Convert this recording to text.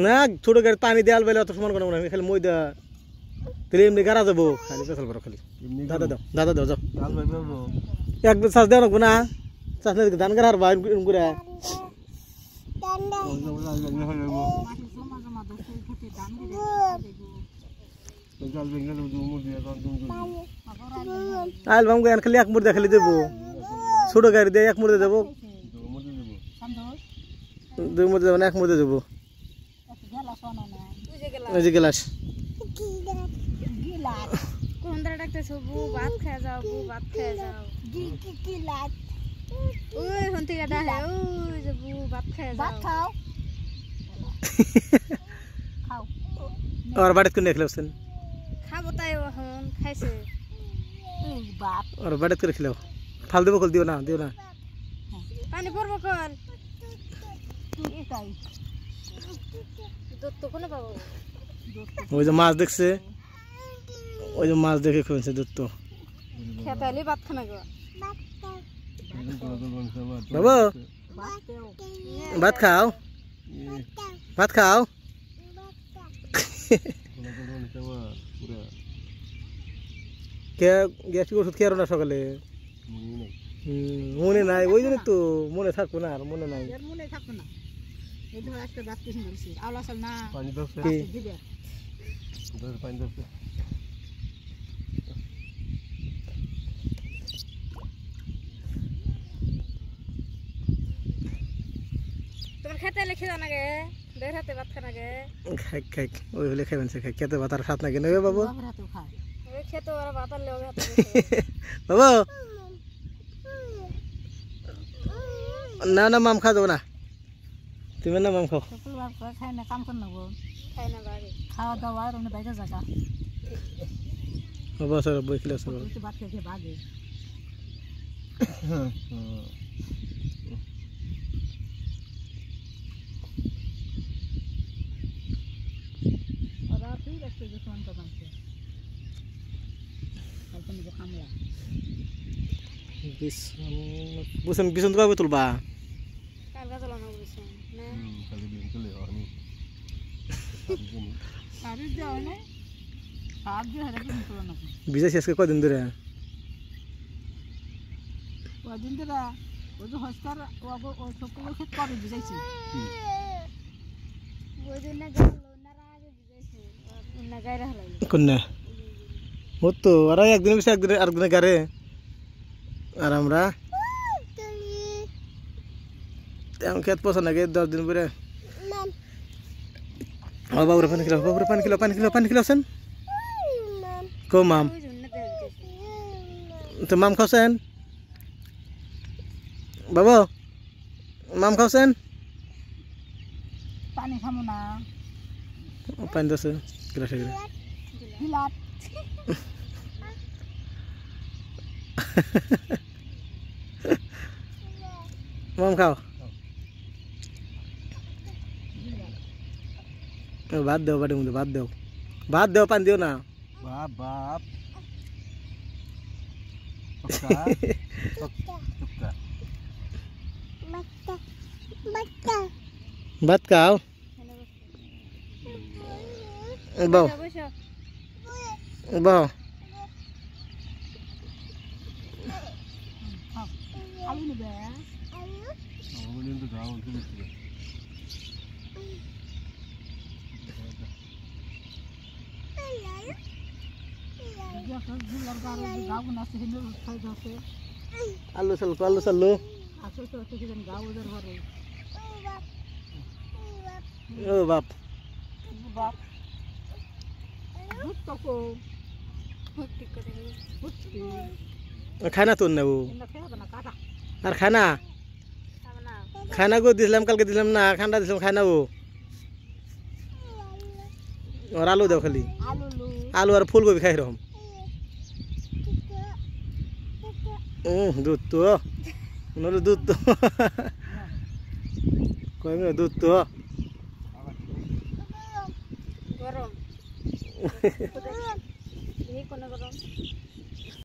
না ছোট গাড়ি পানি দেয়াল বেলে অত সমান করবো না খালি ময়দা তেলে এমনি গাড়া যাবো খালি পেছাল করো খালি দাদা দাও যাও একবার চাষ দেওয়া রাখবো না চাষ না ধান গাড়া হারবা করে আইল বাম গান খালি এক মুড়ে খালি দেবো ছোট গাড়ি দিয়ে এক মুড়ে দেবো দুই মুড়ে দেবো না এক মুড়ে দেবো ওই যে গ্লাস ভাত খেয়ে যাও ভাত খেয়ে যাও ওই হন থেকে ডাহে ওই যে ভাত খেয়ে যাও খাও খাও আর বাড়িতে কোন খেলাছেন খাবো তাই এখন খাইছে বাপ আর বাড়িতে করে খেলাও ফাল দেবো কল দিও না পানি পড়বো কল দুধ তো কোনে পাবো ওই যে মাছ দেখছে ওই যে মাছ দেখে খুঁজছে দুধ তো খেতে এলে ভাত খানা গো বাবু ভাত খাও ভাত খাও গ্যাস্ট্রিক ওষুধ খেয়ারো না সকালে মনে নাই ওই জন্য তো মনে থাকবো না আর মনে নাই মনে থাকবো না এই ধর আজকে ভাত কিছু বলছি আওলা চল না পানি দাও দিবে পানি দাও তোমার খেতে এলে খেতে না গে বের হাতে ভাত খানা গে খাই ওই হলে খাইবেন সে খাই খেতে ভাত আর সাত না কেন বাবু ওই খেতে ওরা ভাত আর লেগে হাতে বাবু না মাম খা যাবো না তুমি না মাম খাও খাই না কাম কর না গো খাই না বাড়ি খাওয়া দাওয়া আর অন্য বাইরে জায়গা বাবা স্যার বই খেলে স্যার ভাত খেয়ে ভাগে বুঝছেন বিছন তো তুলবা বিজাইছি আজকে কদিন ধরে কন্যা ও তো আর একদিন বেশি একদিন আরেকদিনে গাড়ে আর আমরা তেমন খেত পছন্দ লাগে 10 দিন পরে বাবুরে পানি খেলো আছেন কো মাম তো মাম খাওছেন বাবু মাম খাওছেন পানি খামো না পানি দছে গ্লাসে গিলাস মাম খাও ভাত দাও বাড়ির মধ্যে ভাত দাও পানি দিও না বাপ ভাত খাও বাও বাও আলু চালু ও বাপ খানা তো না আর খানা গো দিলাম কালকে দিলাম না খান্ডা দিলাম খানা ও আর আলু দাও খালি আলু আর ফুলকপি খাই রকম দুধ তো দুধ তো কইবে দুধ তো গরম এই কোন গরম